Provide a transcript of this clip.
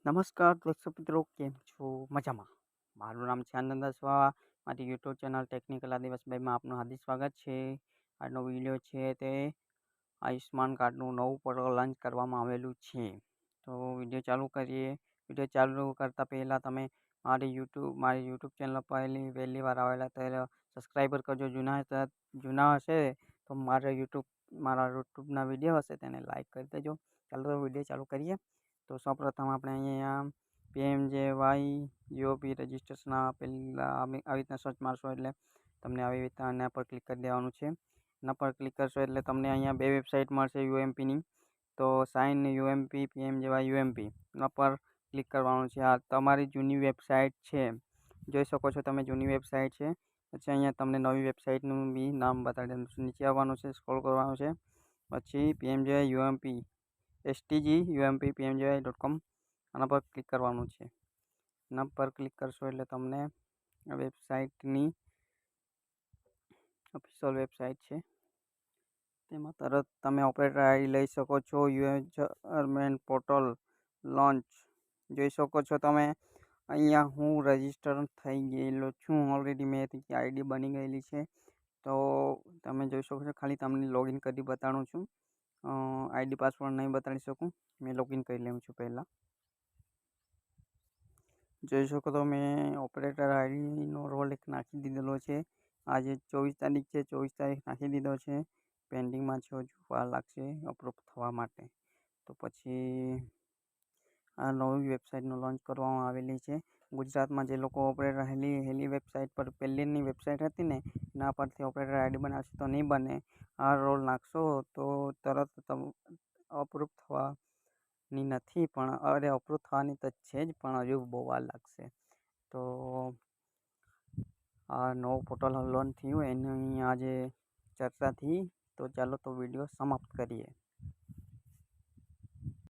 નમસ્કાર દર્શક મિત્રો, કેમ છો? મજામાં. મારું નામ છે આનંદ અસ્વા. મારી યુટ્યુબ ચેનલ ટેકનિકલ આદિવાસીમાં આપનું હાર્દિક સ્વાગત છે. આજનો વિડીયો છે તે આયુષ્માન કાર્ડનું નવું પોર્ટલ લોન્ચ કરવામાં આવેલું છે. તો વિડીયો ચાલુ કરીએ. વિડીયો ચાલુ કરતાં પહેલાં તમે મારી યુટ્યુબ ચેનલ પર પહેલી વાર આવેલા તો સબસ્ક્રાઈબર કરજો. જૂના હશે તો મારા યુટ્યુબના વિડીયો હશે તેને લાઈક કરી દેજો. ચાલો તો વિડીયો ચાલુ કરીએ. તો સૌપ્રથમ આપણે અહીંયા PMJY UOB રજિસ્ટ્રેશન પહેલાં આવી રીતના સર્ચ મારશો એટલે તમને આવી રીતના એના પર ક્લિક કરી દેવાનું છે. એના પર ક્લિક કરશો એટલે તમને અહીંયા બે વેબસાઇટ મળશે UMPની. તો સાઇન UMP PMJY UMP એના પર ક્લિક કરવાનું છે. આ તમારી જૂની વેબસાઇટ છે, જોઈ શકો છો તમે જૂની વેબસાઇટ છે. પછી અહીંયા તમને નવી વેબસાઇટનું બી નામ બતાવી દેવાનું છે. નીચે આવવાનું છે, સ્ક્રોલ કરવાનું છે, પછી PMJY UMP stgumppmji.com આના પર ક્લિક કરવાનું છે. એના પર ક્લિક કરશો એટલે તમને આ વેબસાઇટની ઓફિશિયલ વેબસાઇટ છે. તેમાં તરત તમે ઓપરેટર આઈડી લઈ શકો છો. યુઝરમેન પોર્ટલ લોન્ચ જોઈ શકો છો તમે. અહીંયા હું રજિસ્ટર થઈ ગયેલો છું. ઓલરેડી મેં આઈડી બની ગયેલી છે. તો તમે જોઈ શકો છો. ખાલી તમને લોગિન કરી બતાડું છું. આઈડી પાસવર્ડ નહીં બતાડી શકું. મેં લોગિન કરી લઉં છું પહેલાં. જોઈ શકો તો મેં ઓપરેટર આઈડીનો રોલ એક નાખી દીધેલો છે. આજે 24 તારીખ છે. 24 તારીખ નાખી દીધો છે. પેન્ડિંગમાં છે, હજુ વાર લાગશે અપ્રૂવ થવા માટે. તો પછી આ નવી વેબસાઇટનું લોન્ચ કરવામાં આવેલી છે. ગુજરાતમાં જે લોકો ઓપરેટર હેલી વેબસાઇટ પર પહેલીની વેબસાઇટ હતી ને એના પરથી ઓપરેટર આઈડી બનાવશે તો નહીં બને. આ રોલ નાખશો તો તરત અપ્રૂવ થવાની નથી, પણ અપ્રૂવ થવાની તો છે જ, પણ હજુ બહુ વાર લાગશે. તો આ નવું પોર્ટલ લોન્ચ થયું એની આજે ચર્ચા થઈ. તો ચાલો તો વિડીયો સમાપ્ત કરીએ.